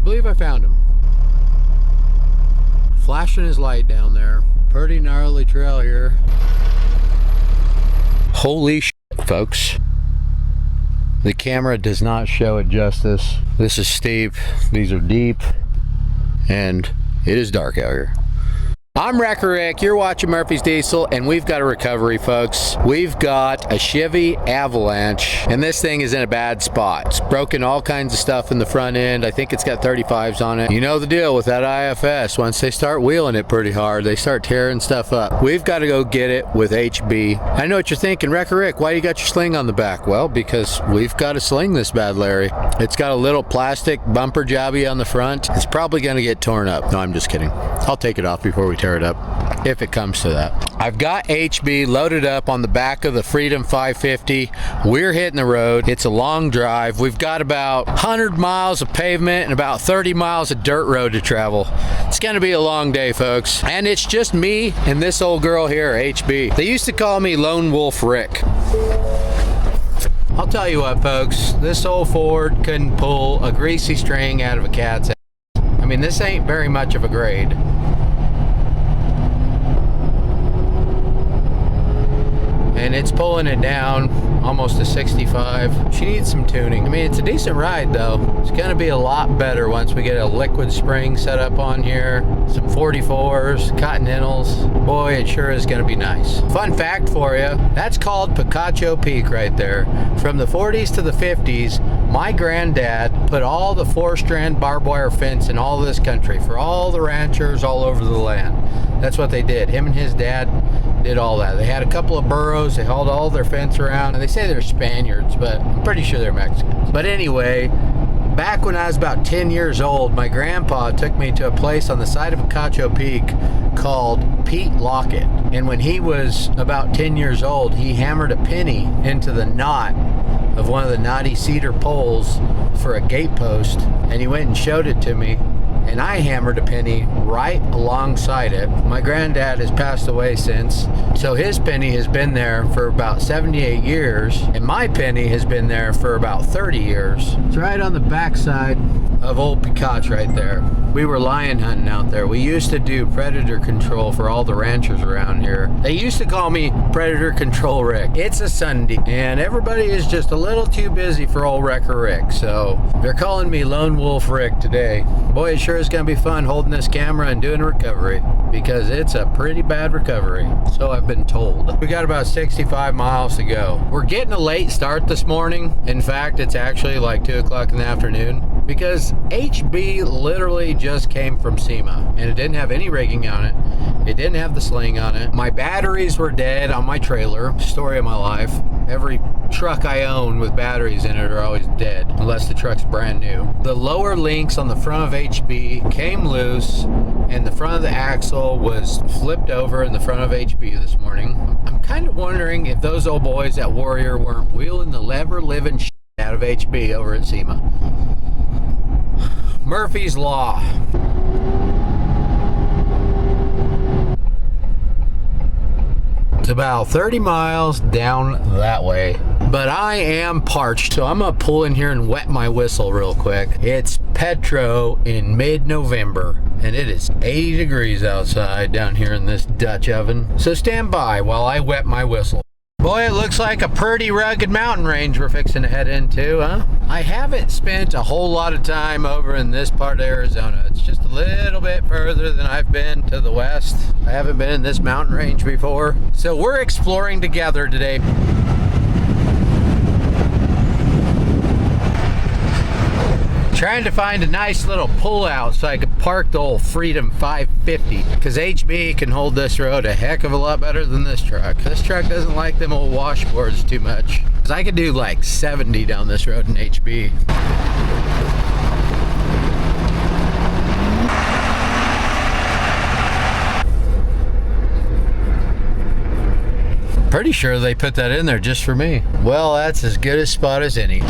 believe I found him. Flashing his light down there. Pretty gnarly trail here. Holy shit, folks. The camera does not show it justice. This is steep, these are deep, and it is dark out here. I'm Wrecker Rick, you're watching Murphy's Diesel, and we've got a recovery, folks. We've got a Chevy Avalanche, and this thing is in a bad spot. It's broken all kinds of stuff in the front end. I think it's got 35s on it. You know the deal with that IFS. Once they start wheeling it pretty hard, they start tearing stuff up. We've got to go get it with HB. I know what you're thinking, Wrecker Rick, why do you got your sling on the back? Well, because we've got to sling this bad Larry. It's got a little plastic bumper jobby on the front. It's probably going to get torn up. No, I'm just kidding. I'll take it off before we tear it up, if it comes to that. I've got HB loaded up on the back of the Freedom 550. We're hitting the road. It's a long drive. We've got about 100 miles of pavement and about 30 miles of dirt road to travel. It's gonna be a long day, folks. And it's just me and this old girl here, HB. They used to call me Lone Wolf Rick. I'll tell you what, folks, this old Ford couldn't pull a greasy string out of a cat's ass. I mean, this ain't very much of a grade. And it's pulling it down almost to 65. She needs some tuning. I mean, it's a decent ride though. It's gonna be a lot better once we get a liquid spring set up on here, some 44s, Continentals. Boy, it sure is gonna be nice. Fun fact for you, that's called Picacho Peak right there. From the 40s to the 50s, my granddad put all the 4-strand barbed wire fence in all this country for all the ranchers all over the land. That's what they did. Him and his dad did all that. They had a couple of burros, they held all their fence around, and they say they're Spaniards, but I'm pretty sure they're Mexicans. But anyway, back when I was about 10 years old, my grandpa took me to a place on the side of Picacho Peak called Pete Lockett. And when he was about 10 years old, he hammered a penny into the knot of one of the knotty cedar poles for a gate post, and he went and showed it to me. And I hammered a penny right alongside it. My granddad has passed away since, so his penny has been there for about 78 years, and my penny has been there for about 30 years. It's right on the backside of old Picacho right there. We were lion hunting out there. We used to do predator control for all the ranchers around here. They used to call me Predator Control Rick. It's a Sunday, and everybody is just a little too busy for old Wrecker Rick, so they're calling me Lone Wolf Rick today. Boy, it sure is gonna be fun holding this camera and doing a recovery, because it's a pretty bad recovery, so I've been told. We got about 65 miles to go. We're getting a late start this morning. In fact, it's actually like 2 o'clock in the afternoon, because HB literally just came from SEMA, and it didn't have any rigging on it. It didn't have the sling on it. My batteries were dead on my trailer. Story of my life. Every truck I own with batteries in it are always dead, unless the truck's brand new. The lower links on the front of HB came loose, and the front of the axle was flipped over in the front of HB this morning. I'm kind of wondering if those old boys at Warrior weren't wheeling the lever-living shit out of HB over at SEMA. Murphy's Law. It's about 30 miles down that way. But I am parched, so I'm gonna pull in here and wet my whistle real quick. It's Petro in mid-November, and it is 80 degrees outside down here in this Dutch oven. So stand by while I wet my whistle. Boy, it looks like a pretty rugged mountain range we're fixing to head into, huh? I haven't spent a whole lot of time over in this part of Arizona. It's just a little bit further than I've been to the west. I haven't been in this mountain range before. So we're exploring together today. Trying to find a nice little pull out so I could park the old Freedom 550, because HB can hold this road a heck of a lot better than this truck. This truck doesn't like them old washboards too much, because I could do like 70 down this road in HB. Pretty sure they put that in there just for me. Well, that's as good a spot as any.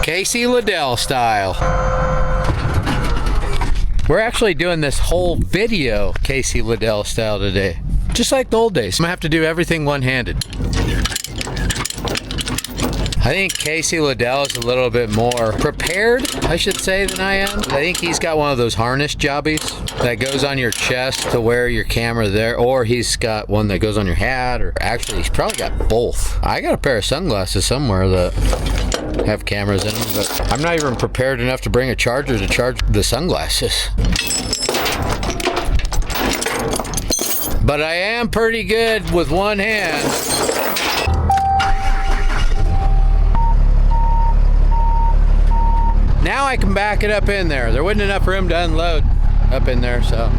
Casey Liddell style. We're actually doing this whole video Casey Liddell style today. Just like the old days. I'm gonna have to do everything one-handed. I think Casey Liddell is a little bit more prepared, I should say, than I am. I think he's got one of those harness jobbies that goes on your chest to wear your camera there, or he's got one that goes on your hat, or actually he's probably got both. I got a pair of sunglasses somewhere that have cameras in them, but I'm not even prepared enough to bring a charger to charge the sunglasses. But I am pretty good with one hand. Now I can back it up in there. There wasn't enough room to unload up in there, so.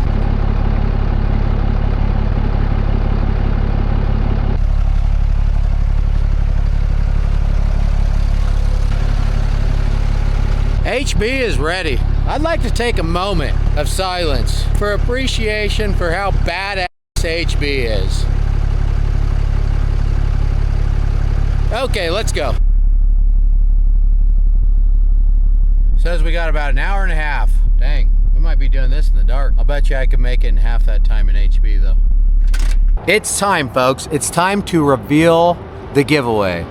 HB is ready. I'd like to take a moment of silence for appreciation for how badass HB is. Okay, let's go. Says we got about an hour and a half. Dang, we might be doing this in the dark. I'll bet you I could make it in half that time in HB though. It's time, folks. It's time to reveal the giveaway.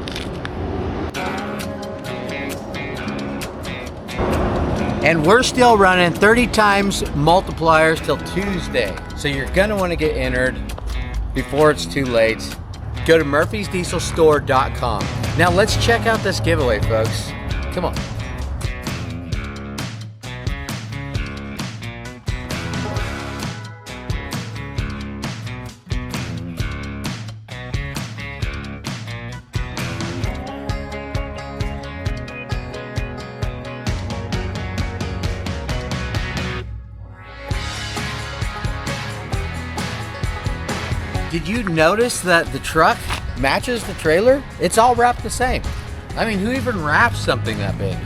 And we're still running 30 times multipliers till Tuesday. So you're gonna wanna get entered before it's too late. Go to murphysdieselstore.com. Now let's check out this giveaway, folks. Come on. Did you notice that the truck matches the trailer? It's all wrapped the same. I mean, who even wraps something that big?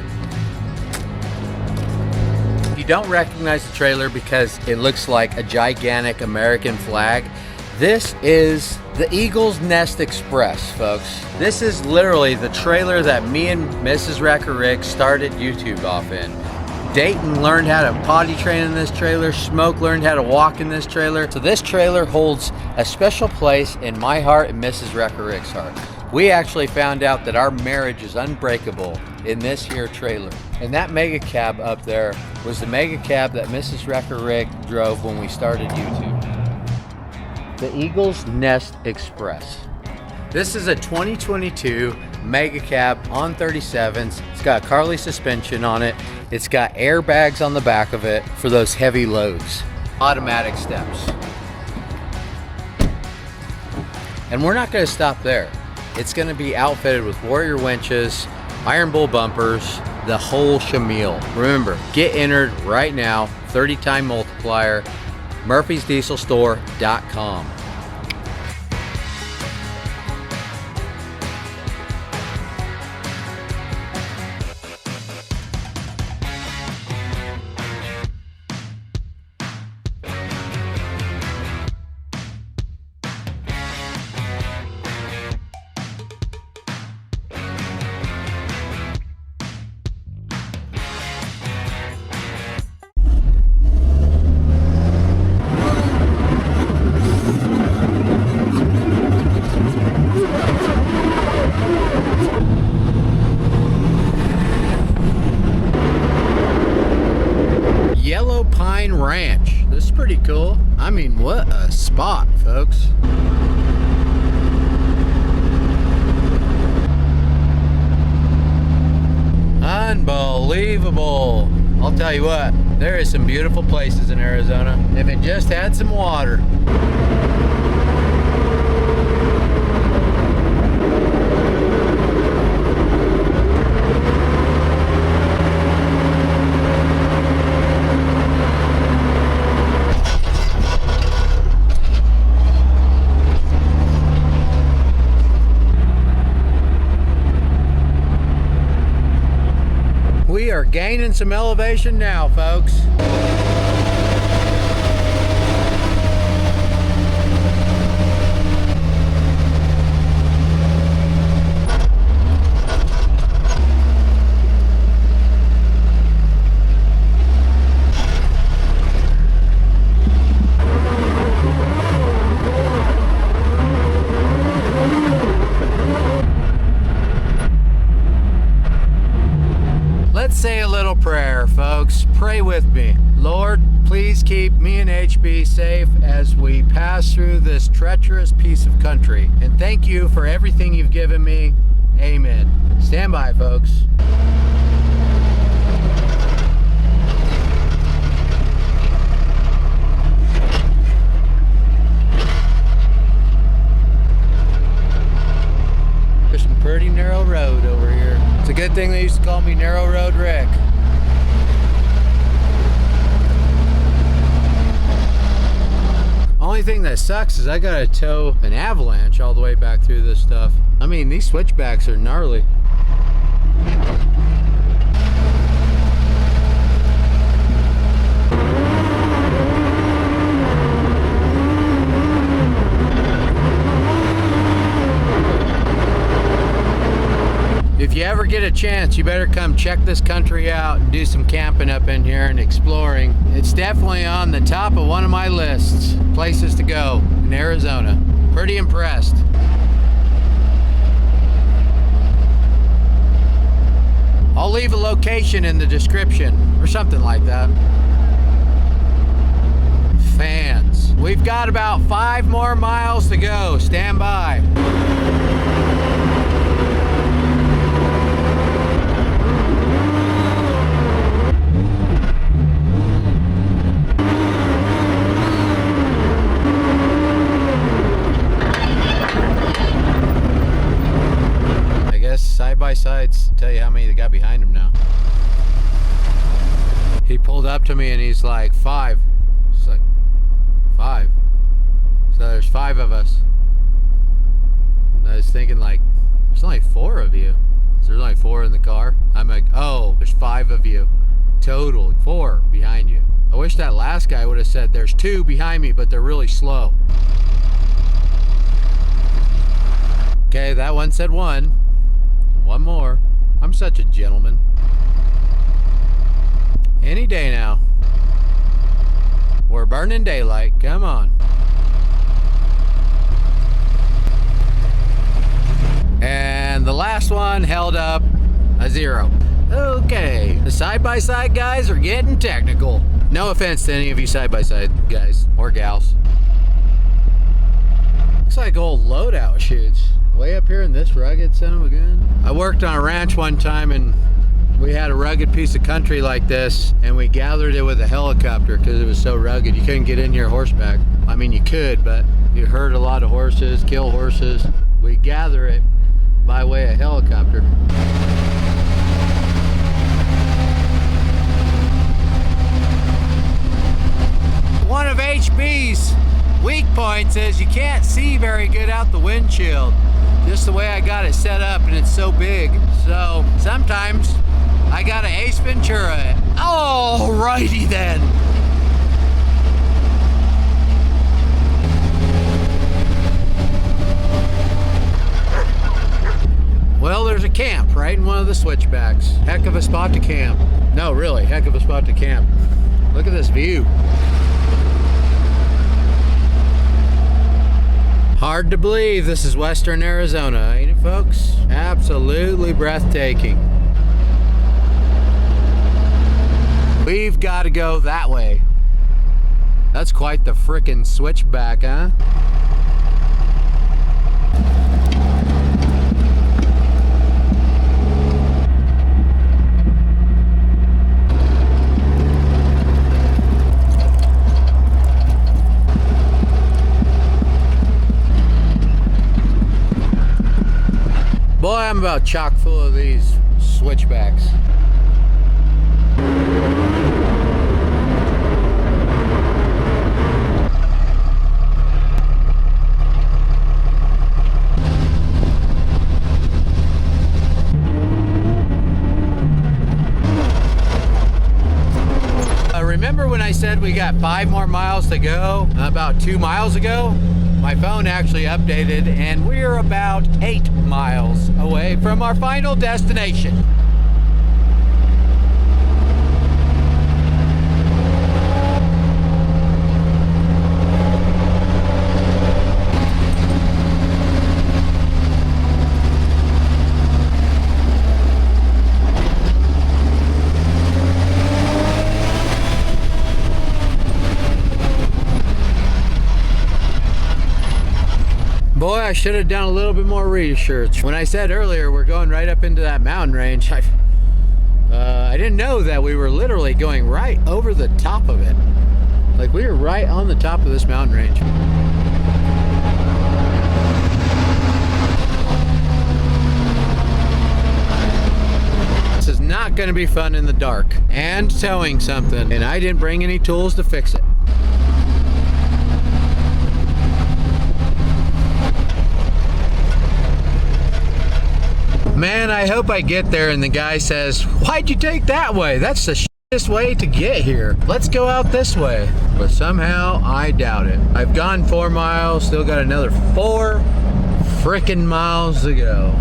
You don't recognize the trailer because it looks like a gigantic American flag. This is the Eagle's Nest Express, folks. This is literally the trailer that me and Mrs. Rick started YouTube off in. Dayton learned how to potty train in this trailer. Smoke learned how to walk in this trailer. So this trailer holds a special place in my heart and Mrs. Rick's heart. We actually found out that our marriage is unbreakable in this here trailer. And that mega cab up there was the mega cab that Mrs. Rick drove when we started YouTube. The Eagle's Nest Express. This is a 2022 mega cab on 37s. It's got Carly suspension on it. It's got airbags on the back of it for those heavy loads. Automatic steps. And we're not going to stop there. It's going to be outfitted with Warrior winches, Iron Bull bumpers, the whole shamil. Remember, get entered right now, 30 time multiplier, murphysdieselstore.com. Ranch. This is pretty cool. I mean, what a spot, folks. Unbelievable. I'll tell you what, there is some beautiful places in Arizona if it just had some water. We are gaining some elevation now, folks. Let's say a little prayer, folks. Pray with me. Lord, please keep me and HB safe as we pass through this treacherous piece of country. And thank you for everything you've given me. Amen. Stand by, folks. There's some pretty narrow road over here. It's a good thing they used to call me Narrow Road Rick. Only thing that sucks is I gotta tow an avalanche all the way back through this stuff. I mean, these switchbacks are gnarly. If you ever get a chance, you better come check this country out and do some camping up in here and exploring. It's definitely on the top of one of my lists, places to go in Arizona. Pretty impressed. I'll leave a location in the description or something like that. Fans, we've got about 5 more miles to go. Stand by. Side-by-sides tell you how many they got behind him now. He pulled up to me and he's like, 5. It's like, 5? So there's 5 of us. And I was thinking like, there's only 4 of you. So there's only 4 in the car. I'm like, oh, there's 5 of you. Total, 4 behind you. I wish that last guy would have said, there's 2 behind me, but they're really slow. Okay, that one said 1. 1 more. I'm such a gentleman. Any day now. We're burning daylight. Come on. And the last one held up a 0. Okay. The side-by-side guys are getting technical. No offense to any of you side-by-side guys or gals. Looks like old loadout chutes. Way up here in this rugged son of a gun. I worked on a ranch one time and we had a rugged piece of country like this and we gathered it with a helicopter because it was so rugged. You couldn't get in here horseback. I mean, you could, but you herd a lot of horses, kill horses. We gather it by way of helicopter. One of HB's weak points is you can't see very good out the windshield. Just the way I got it set up, and it's so big. So sometimes I gotta Ace Ventura it. Alrighty then. Well, there's a camp right in one of the switchbacks. Heck of a spot to camp. No, really, heck of a spot to camp. Look at this view. Hard to believe this is Western Arizona, ain't it, folks? Absolutely breathtaking. We've got to go that way. That's quite the frickin' switchback, huh? Boy, I'm about chock full of these switchbacks. Remember when I said we got 5 more miles to go? About 2 miles ago, my phone actually updated and we're about 8 miles away from our final destination. should have done a little bit more research. When I said earlier we're going right up into that mountain range, I didn't know that we were literally going right over the top of it. Like, we were right on the top of this mountain range. This is not going to be fun in the dark. And towing something. And I didn't bring any tools to fix it. Man, I hope I get there and the guy says, "Why'd you take that way? That's the shittest way to get here. Let's go out this way." But somehow I doubt it. I've gone 4 miles, still got another 4 frickin' miles to go.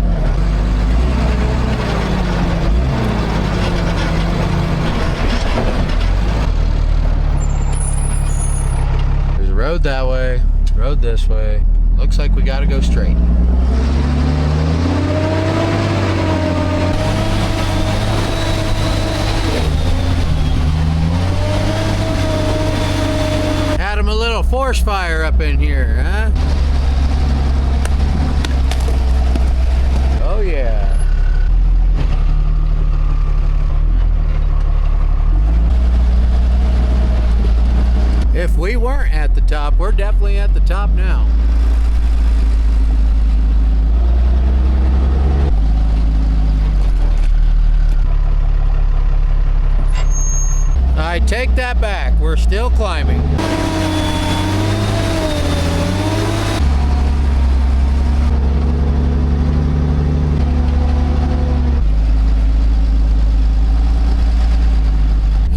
There's a road that way, road this way. Looks like we gotta go straight. A little force fire up in here, huh? Oh yeah. If we weren't at the top, we're definitely at the top now. I take that back. We're still climbing.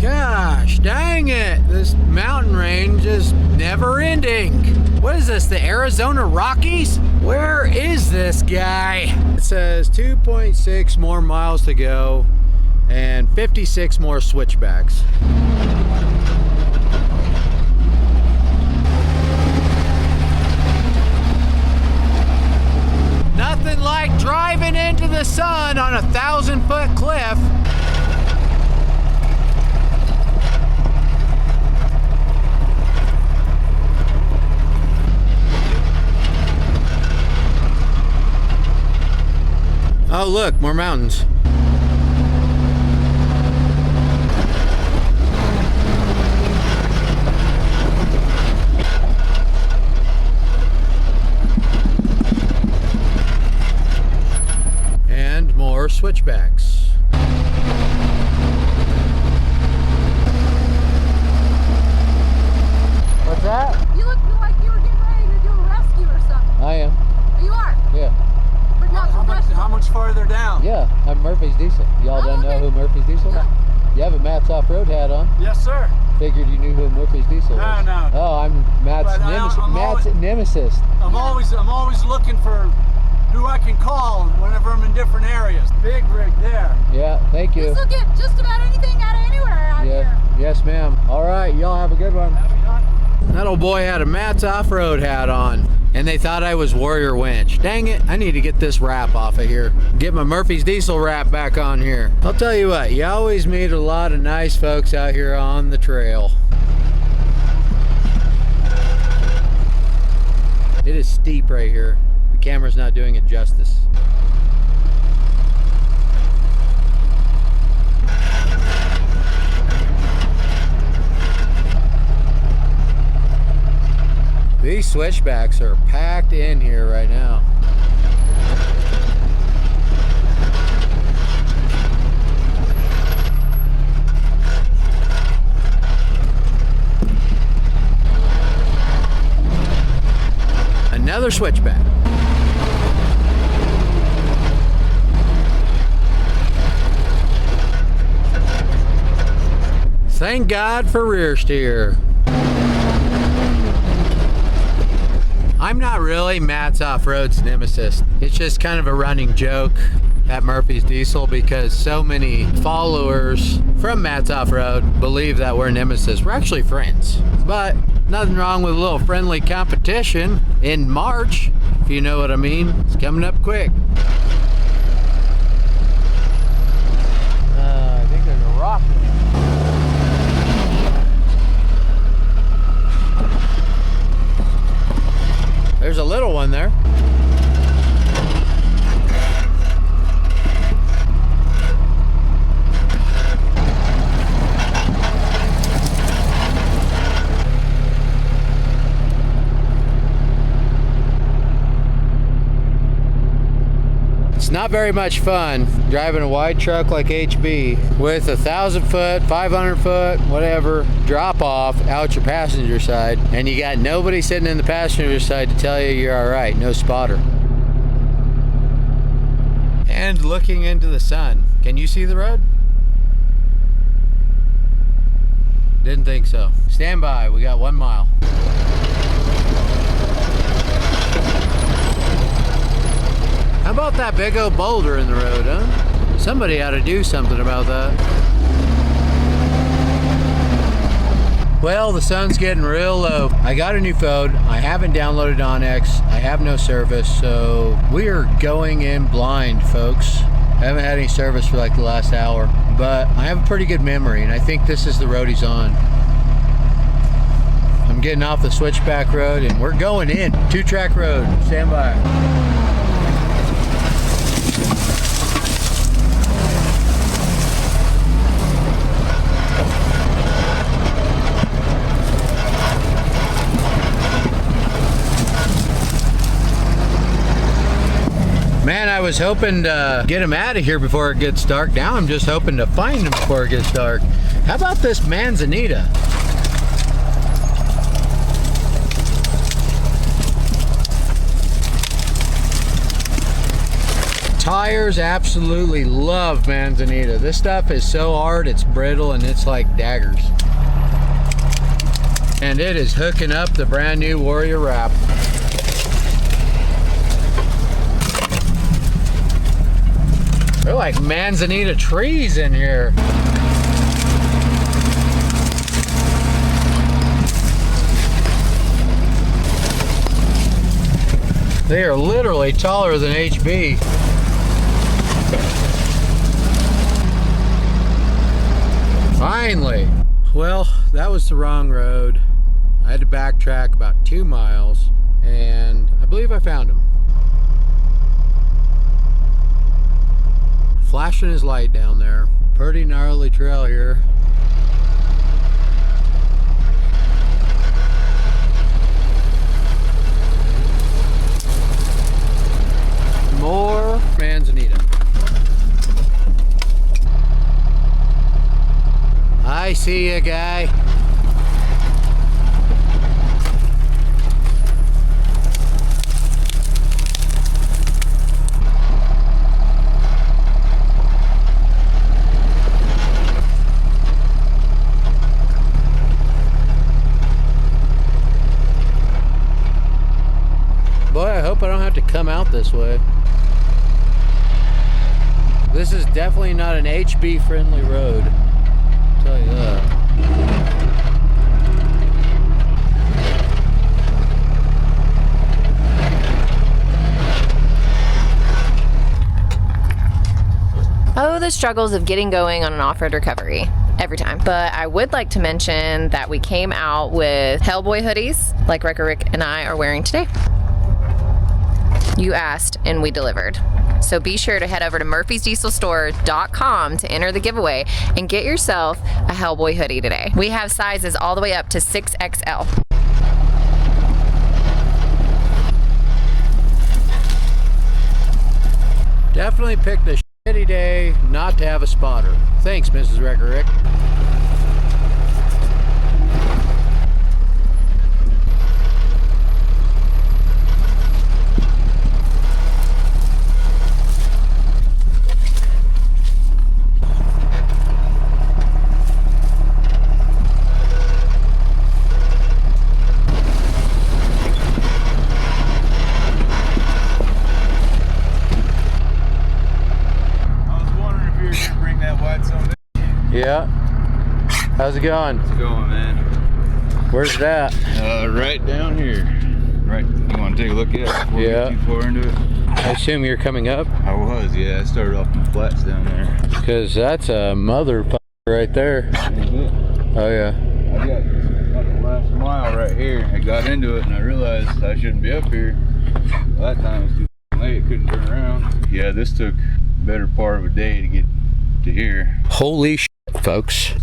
Gosh, dang it. This mountain range is never ending. What is this, the Arizona Rockies? Where is this guy? It says 2.6 more miles to go and 56 more switchbacks. Nothing like driving into the sun on a 1,000-foot cliff. Oh look, more mountains. And more switchbacks. What's that? You look like you were getting ready to do a rescue or something. I am. Oh, you are? Yeah. But not How much farther down? Yeah, I'm Murphy's Diesel. Y'all don't know who Murphy's Diesel is? No. You have a Matt's off-road hat on. Yes, sir. Figured you knew who Murphy's Diesel was. No. Oh, I'm Matt's, nemesis. I'm always looking for who I can call whenever I'm in different areas. Big rig there. Yeah, thank you. Just look at just about anything out of anywhere out here. Yes, ma'am. All right, y'all have a good one. Happy hunting. That old boy had a Matt's off-road hat on, and they thought I was Warrior Winch. Dang it, I need to get this wrap off of here. Get my Murphy's Diesel wrap back on here. I'll tell you what, you always meet a lot of nice folks out here on the trail. It is steep right here. The camera's not doing it justice. These switchbacks are packed in here right now. Another switchback. Thank God for rear steer. I'm not really Matt's Off-Road's nemesis. It's just kind of a running joke at Murphy's Diesel because so many followers from Matt's Off-Road believe that we're nemesis. We're actually friends. But nothing wrong with a little friendly competition in March, if you know what I mean. It's coming up quick. I think there's a rock there. There's a little one there. not very much fun driving a wide truck like HB with 1,000 foot, 500 foot, whatever, drop off out your passenger side, and you got nobody sitting in the passenger side to tell you you're all right, no spotter. And looking into the sun. Can you see the road? Didn't think so. Stand by, we got 1 mile. How about that big old boulder in the road, huh? Somebody ought to do something about that. Well, the sun's getting real low. I got a new phone. I haven't downloaded Onyx. I have no service, so we are going in blind, folks. I haven't had any service for like the last hour, but I have a pretty good memory, and I think this is the road he's on. I'm getting off the switchback road, and we're going in. 2-track road. Stand by. Man, I was hoping to get him out of here before it gets dark. Now I'm just hoping to find him before it gets dark. How about this Manzanita? Tires absolutely love Manzanita. This stuff is so hard, it's brittle, and it's like daggers. And it is hooking up the brand new Warrior wrap. They're like Manzanita trees in here. They are literally taller than HB. Finally. Well, that was the wrong road. I had to backtrack about 2 miles, and I believe I found him. Flashing his light down there. Pretty gnarly trail here. More Manzanita. I see you, guy. Boy, I hope I don't have to come out this way. This is definitely not an HB friendly road, I'll tell you that. Oh, the struggles of getting going on an off-road recovery. Every time. But I would like to mention that we came out with Hellboy hoodies, like Wrecker Rick and I are wearing today. You asked and we delivered. So be sure to head over to murphysdieselstore.com to enter the giveaway and get yourself a Hellboy hoodie today. We have sizes all the way up to 6XL. Definitely picked a shitty day not to have a spotter. Thanks, Mrs. Wrecker Rick. Yeah. How's it going? How's it going, man? Where's it at? Right down here. Right. You want to take a look at it before we get too far into it? I assume you're coming up? I was, yeah. I started off in the flats down there. Because that's a motherfucker right there. Oh, yeah. I got about the last mile right here. I got into it and I realized I shouldn't be up here. Well, that time it was too late. Couldn't turn around. Yeah, this took a better part of a day to get to here. Holy shit, folks.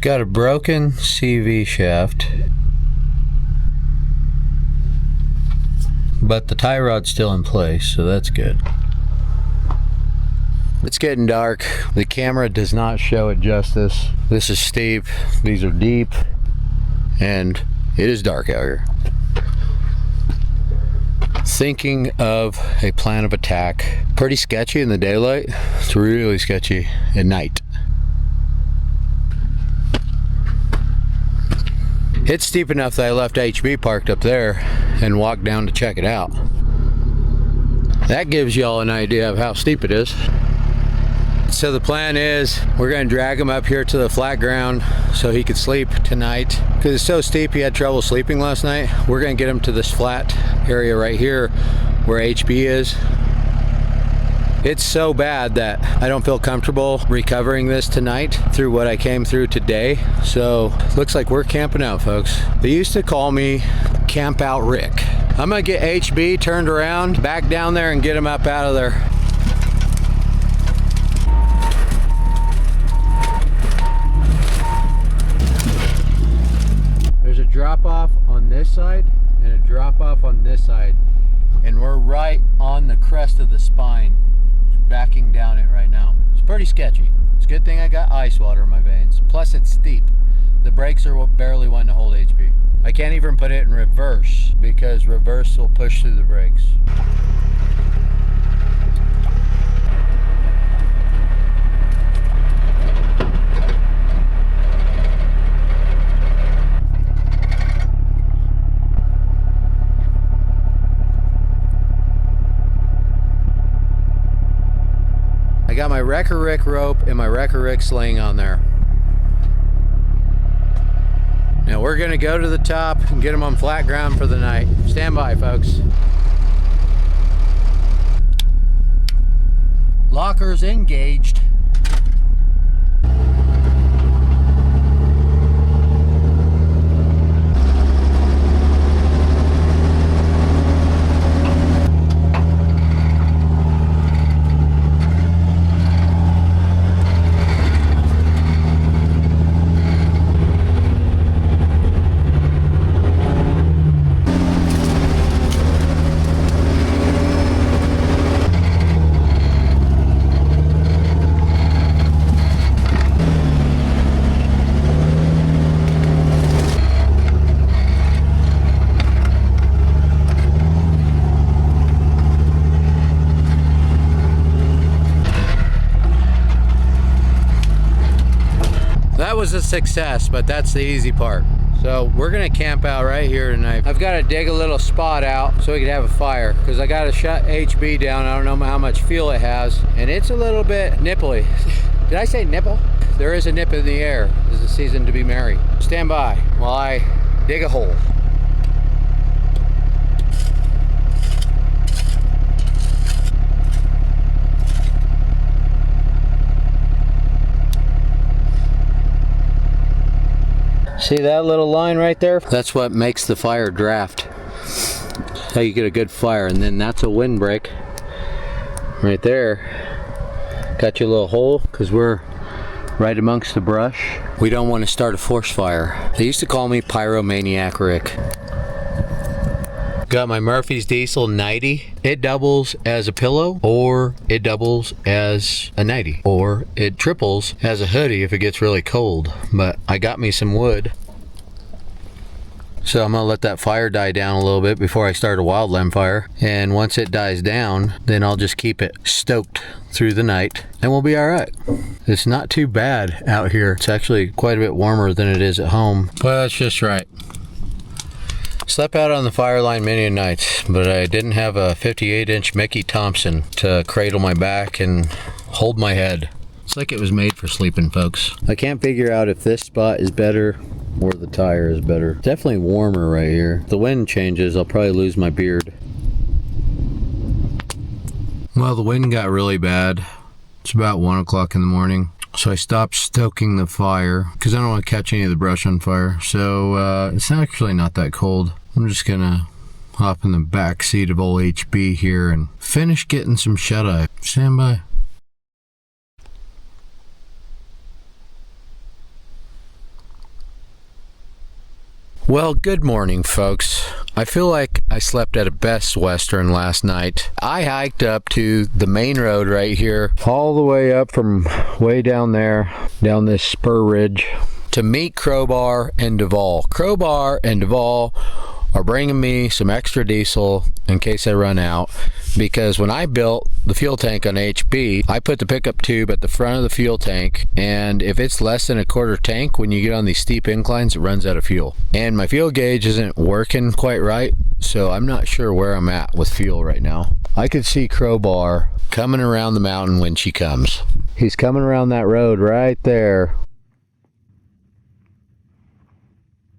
got a broken CV shaft, but the tie rod's still in place, so that's good. It's getting dark. The camera does not show it justice. This is steep, these are deep, and it is dark out here. Thinking of a plan of attack. Pretty sketchy in the daylight. It's really sketchy at night. It's steep enough that I left HB parked up there and walked down to check it out. That gives y'all an idea of how steep it is. So the plan is we're going to drag him up here to the flat ground so he could sleep tonight. Because it's so steep he had trouble sleeping last night. We're going to get him to this flat area right here where HB is. It's so bad that I don't feel comfortable recovering this tonight through what I came through today. So looks like we're camping out, folks. They used to call me Camp Out Rick. I'm going to get HB turned around, back down there and get him up out of there. There's a drop off on this side and a drop off on this side, and we're right on the crest of the spine, backing down it right now. It's pretty sketchy. It's a good thing I got ice water in my veins. Plus it's steep. The brakes are barely wanting to hold HB. I can't even put it in reverse because reverse will push through the brakes. I got my Wrecker Rick rope and my Wrecker Rick sling on there. Now we're gonna go to the top and get them on flat ground for the night. Stand by, folks. Lockers engaged. That was a success, but that's the easy part. So we're gonna camp out right here tonight. I've got to dig a little spot out so we can have a fire because I got to shut HB down. I don't know how much fuel it has, and it's a little bit nipply. Did I say nipple? There is a nip in the air. This is the season to be merry. Stand by while I dig a hole. See that little line right there? That's what makes the fire draft. How you get a good fire, and then that's a windbreak right there. Got your little hole because we're right amongst the brush. We don't want to start a forest fire. They used to call me Pyromaniac Rick. Got my Murphy's Diesel nightie. It doubles as a pillow, or it doubles as a nightie, or it triples as a hoodie if it gets really cold. But I got me some wood. So I'm gonna let that fire die down a little bit before I start a wildland fire. And once it dies down, then I'll just keep it stoked through the night and we'll be all right. It's not too bad out here. It's actually quite a bit warmer than it is at home, but that's just right. Slept out on the fire line many nights, but I didn't have a 58-inch Mickey Thompson to cradle my back and hold my head. It's like it was made for sleeping, folks. I can't figure out if this spot is better or the tire is better. Definitely warmer right here. If the wind changes, I'll probably lose my beard. Well, the wind got really bad. It's about 1 o'clock in the morning. So I stopped stoking the fire because I don't want to catch any of the brush on fire. So it's actually not that cold. I'm just gonna hop in the back seat of old HB here and finish getting some shut-eye. Stand by. Well, good morning, folks. I feel like I slept at a Best Western last night. I hiked up to the main road right here, all the way up from way down there, down this spur ridge, to meet Crowbar and Duval. Crowbar and Duval are bringing me some extra diesel in case I run out, because when I built the fuel tank on HB, I put the pickup tube at the front of the fuel tank, and if it's less than a quarter tank, when you get on these steep inclines, it runs out of fuel. And my fuel gauge isn't working quite right, so I'm not sure where I'm at with fuel right now. I could see Crowbar coming around the mountain when she comes. He's coming around that road right there.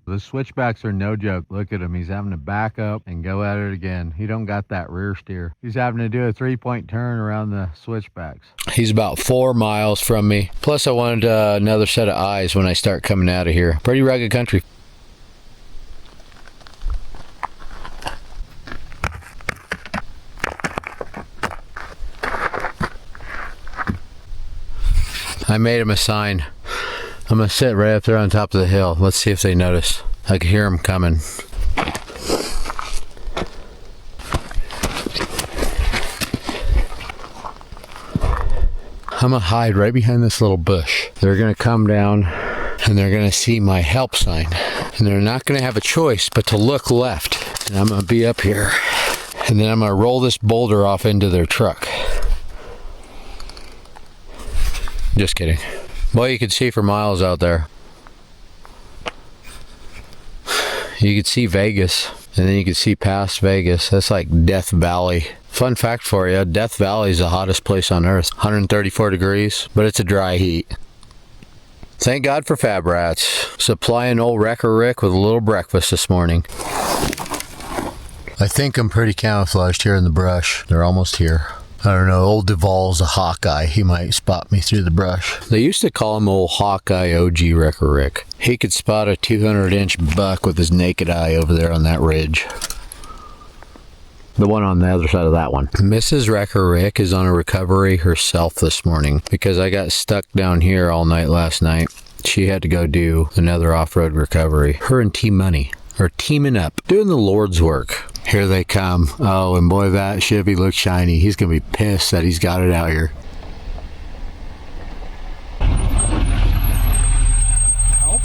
The switchbacks are no joke. Look at him. He's having to back up and go at it again. He don't got that rear steer. He's having to do a 3-point turn around the switchbacks. He's about 4 miles from me. Plus I wanted another set of eyes when I start coming out of here. Pretty rugged country. I made him a sign. I'm gonna sit right up there on top of the hill. Let's see if they notice. I can hear them coming. I'm gonna hide right behind this little bush. They're gonna come down and they're gonna see my help sign. And they're not gonna have a choice but to look left. And I'm gonna be up here. And then I'm gonna roll this boulder off into their truck. Just kidding. Boy, you could see for miles out there. You could see Vegas, and then you could see past Vegas. That's like Death Valley. Fun fact for you, Death Valley is the hottest place on earth. 134 degrees, but it's a dry heat. Thank God for Fab Rats. Supplying old Wrecker Rick with a little breakfast this morning. I think I'm pretty camouflaged here in the brush. They're almost here. I don't know, old Duval's a Hawkeye. He might spot me through the brush. They used to call him old Hawkeye OG Wrecker Rick. He could spot a 200-inch buck with his naked eye over there on that ridge. The one on the other side of that one. Mrs. Wrecker Rick is on a recovery herself this morning because I got stuck down here all night last night. She had to go do another off-road recovery. Her and T-Money are teaming up, doing the Lord's work. Here they come. Oh, and boy, that Chevy looks shiny. He's gonna be pissed that he's got it out here. Help?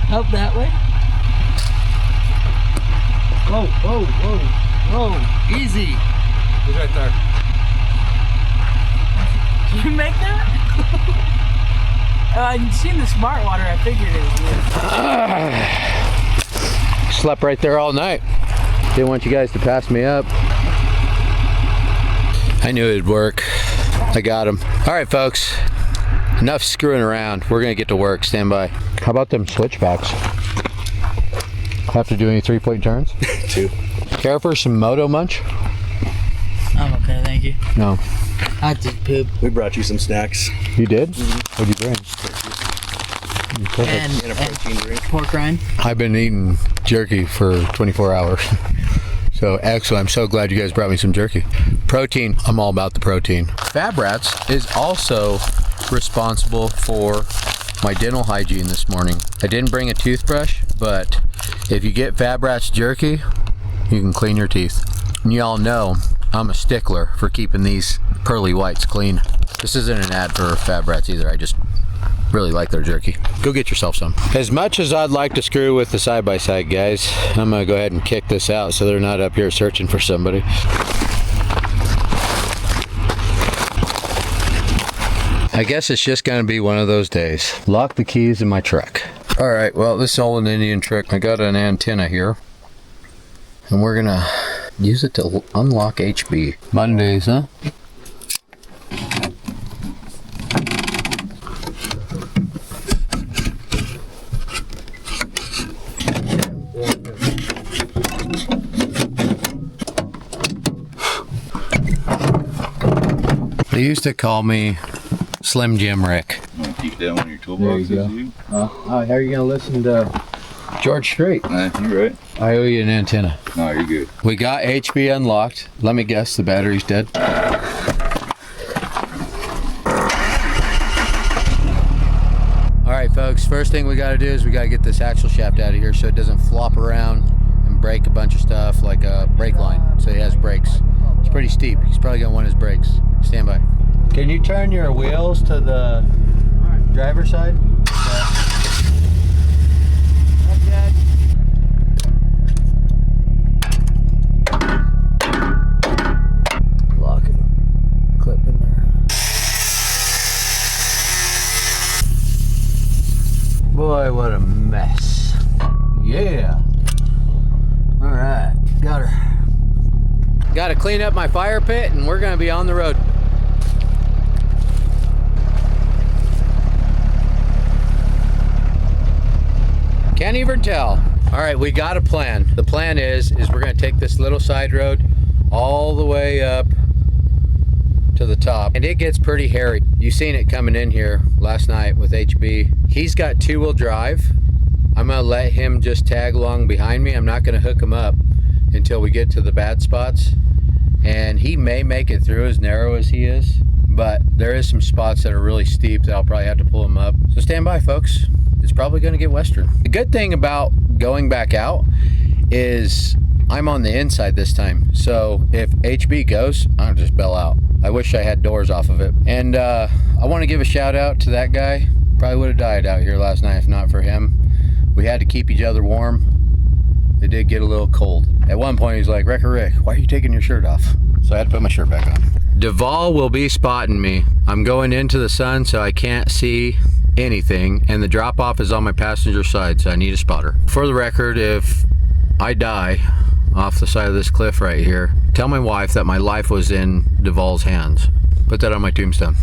Help that way? Whoa, whoa, whoa, whoa. Easy. He's right there. Did you make that? I've seen the smart water. I figured it was Slept right there all night. Didn't want you guys to pass me up. I knew it'd work. I got him. All right, folks. Enough screwing around. We're gonna get to work. Stand by. How about them switchbacks? Have to do any 3-point turns? 2. Care for some Moto Munch? I'm okay, thank you. No. I just poop. We brought you some snacks. You did? Mm-hmm. What'd you bring? And a protein drink. Pork rind. I've been eating jerky for 24 hours. So excellent. I'm so glad you guys brought me some jerky. Protein. I'm all about the protein. Fab Rats is also responsible for my dental hygiene this morning. I didn't bring a toothbrush, but if you get Fab Rats jerky, you can clean your teeth. And y'all know I'm a stickler for keeping these pearly whites clean. This isn't an ad for Fab Rats either. I just really like their jerky. Go get yourself some. As much as I'd like to screw with the side-by-side guys, I'm gonna go ahead and kick this out so they're not up here searching for somebody. I guess it's just gonna be one of those days. Lock the keys in my truck. All right, well, this is all an Indian trick. I got an antenna here, and we're gonna use it to unlock HB. Mondays, huh? They used to call me Slim Jim Rick. You want to keep that one in your toolbox? There you go. How are you going to listen to George Strait? You're right. I owe you an antenna. No, you're good. We got HB unlocked. Let me guess, the battery's dead. First thing we gotta do is we gotta get this axle shaft out of here so it doesn't flop around and break a bunch of stuff like a brake line. So he has brakes. It's pretty steep. He's probably gonna want his brakes. Stand by. Can you turn your wheels to the driver's side? Lock it. Clip in there. Boy, what a mess. Yeah. All right, got her. Got to clean up my fire pit and we're gonna be on the road. Can't even tell. All right, we got a plan. The plan is we're gonna take this little side road all the way up to the top, and it gets pretty hairy. You seen it coming in here last night with HB. He's got 2-wheel drive. I'm gonna let him just tag along behind me. I'm not gonna hook him up until we get to the bad spots, and he may make it through as narrow as he is, but there is some spots that are really steep that I'll probably have to pull him up. So stand by, folks. It's probably gonna get western. The good thing about going back out is I'm on the inside this time. So if HB goes, I'll just bail out. I wish I had doors off of it. And I wanna give a shout out to that guy. Probably would have died out here last night if not for him. We had to keep each other warm. It did get a little cold. At one point he's like, Wrecker Rick, why are you taking your shirt off? So I had to put my shirt back on. Duvall will be spotting me. I'm going into the sun so I can't see anything, and the drop off is on my passenger side, so I need a spotter. For the record, if I die off the side of this cliff right here, tell my wife that my life was in Duvall's hands. Put that on my tombstone.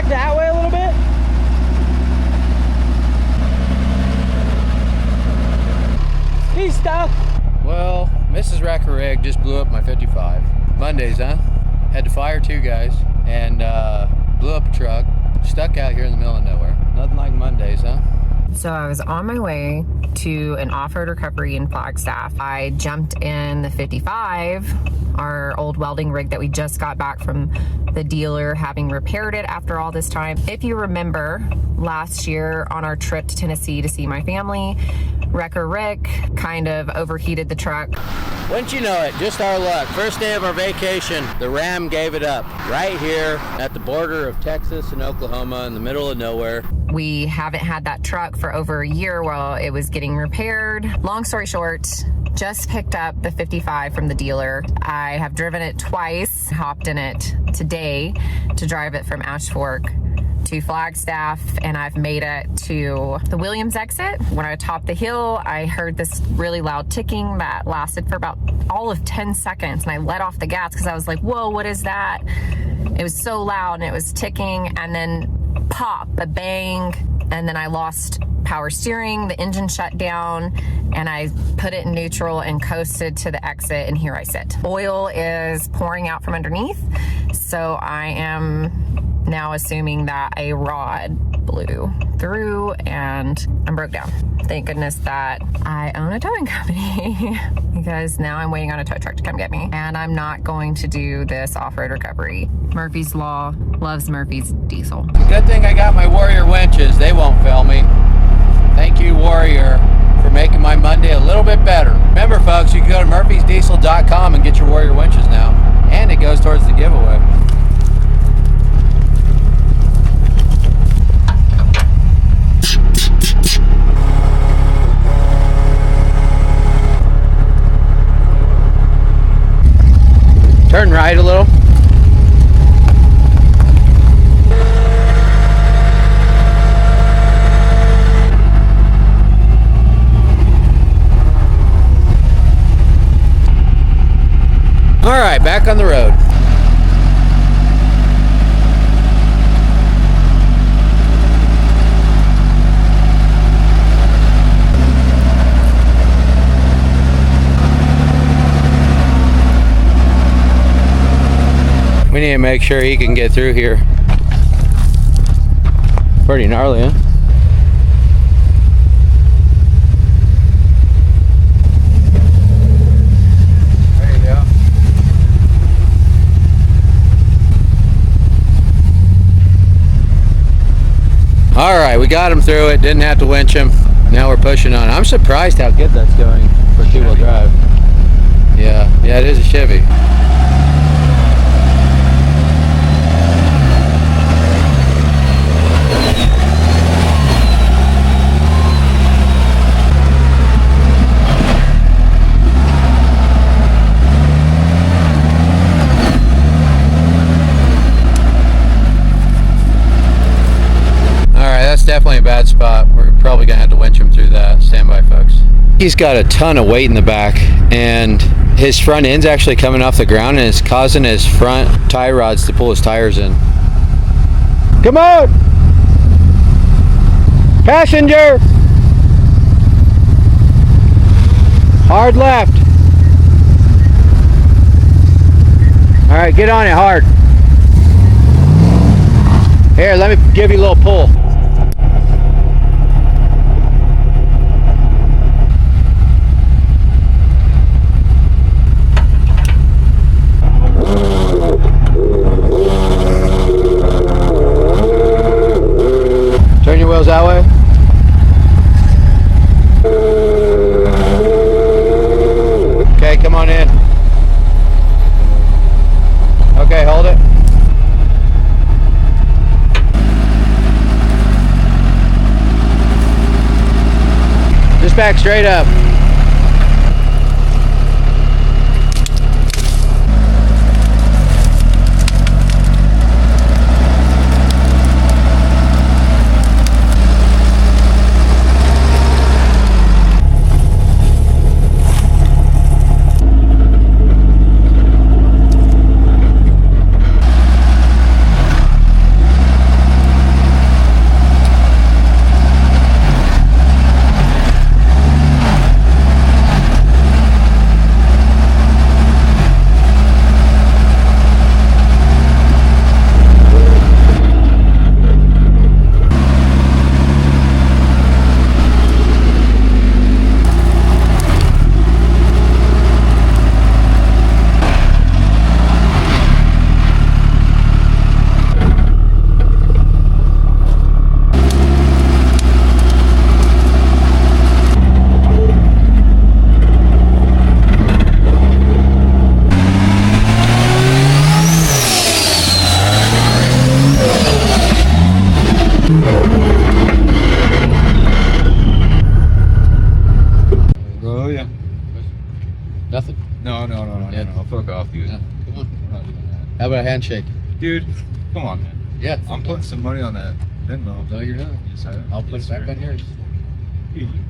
That way a little bit. He's stuck. Well, Mrs. Wrecker Rig just blew up my 55. Mondays, huh? Had to fire 2 guys and blew up a truck. Stuck out here in the middle of nowhere. Nothing like Mondays, huh? So I was on my way to an off-road recovery in Flagstaff. I jumped in the 55, our old welding rig that we just got back from the dealer, having repaired it after all this time. If you remember last year on our trip to Tennessee to see my family, Wrecker Rick kind of overheated the truck. Wouldn't you know it, just our luck. First day of our vacation, the Ram gave it up right here at the border of Texas and Oklahoma in the middle of nowhere. We haven't had that truck for over a year while it was getting repaired. Long story short, just picked up the 55 from the dealer. I have driven it twice, hopped in it today to drive it from Ash Fork to Flagstaff, and I've made it to the Williams exit. When I topped the hill, I heard this really loud ticking that lasted for about all of 10 seconds, and I let off the gas because I was like, whoa, what is that? It was so loud and it was ticking, and then pop, a bang, and then I lost power steering, the engine shut down, and I put it in neutral and coasted to the exit, and here I sit. Oil is pouring out from underneath, so I am now assuming that a rod blew through and I broke down. Thank goodness that I own a towing company because now I'm waiting on a tow truck to come get me, and I'm not going to do this off-road recovery. Murphy's Law loves Murphy's Diesel. Good thing I got my Warrior winches. They won't fail me. Thank you, Warrior, for making my Monday a little bit better. Remember, folks, you can go to murphysdiesel.com and get your Warrior winches now, and it goes towards the giveaway. Turn right a little. All right, back on the road. need to make sure he can get through here. Pretty gnarly, huh? There you go. All right, we got him through it. Didn't have to winch him. Now we're pushing on. I'm surprised how good that's going for two-wheel drive. Yeah, it is a Chevy. Definitely a bad spot. We're probably gonna have to winch him through that. Stand by, folks. He's got a ton of weight in the back, and his front end's actually coming off the ground, and it's causing his front tie rods to pull his tires in. Come on! Passenger! Hard left. All right, get on it hard. Here, let me give you a little pull. Turn your wheels that way. Okay, come on in. Okay, hold it. Just back straight up. Nothing. No. Fuck off, dude. Yeah. Come on. How about a handshake? Dude, come on, man. Yeah. I'm putting some money on that Venmo. No, you're not. Yes, I am. I'll put it back on yours.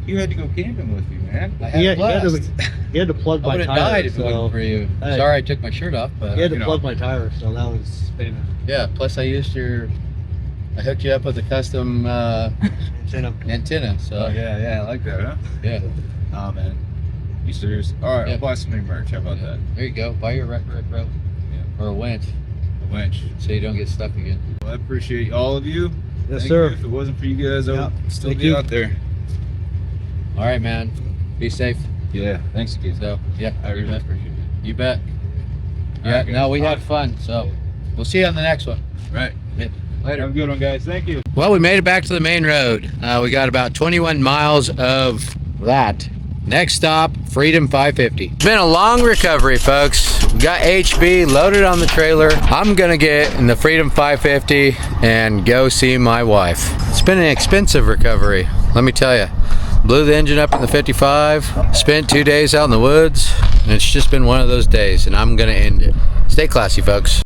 You had to go camping with me, man. I had a blast. He had to plug I my would have tires. died if it wasn't for you. Hey. Sorry I took my shirt off, but He had to you know. plug my tires, so that was famous. yeah. Plus I used I hooked you up with a custom antenna. So Oh, yeah, I like that, huh? yeah. Oh, man. You serious? All right, Yeah. I'll buy some new merch. How about that? There you go. Buy your rope Yeah. or a winch A winch. so you don't get stuck again. Well, I appreciate all of you. Yes, Thank sir. you. If it wasn't for you guys, I Yeah. would still Thank be you. out there. All right, man. Be safe. Yeah, thanks again. So yeah, I really appreciate it. you bet. All Yeah. right, No, we guys. had fun. So we'll see you on the next one. Right. Yeah. Later. Have a good one, guys. Thank you. Well, we made it back to the main road. We got about 21 miles of that. Next stop, Freedom 550. It's been a long recovery, folks. We got HB loaded on the trailer. I'm gonna get in the Freedom 550 and go see my wife. It's been an expensive recovery, let me tell you. Blew the engine up in the 55, spent 2 days out in the woods, and it's just been one of those days, and I'm gonna end it. Stay classy, folks.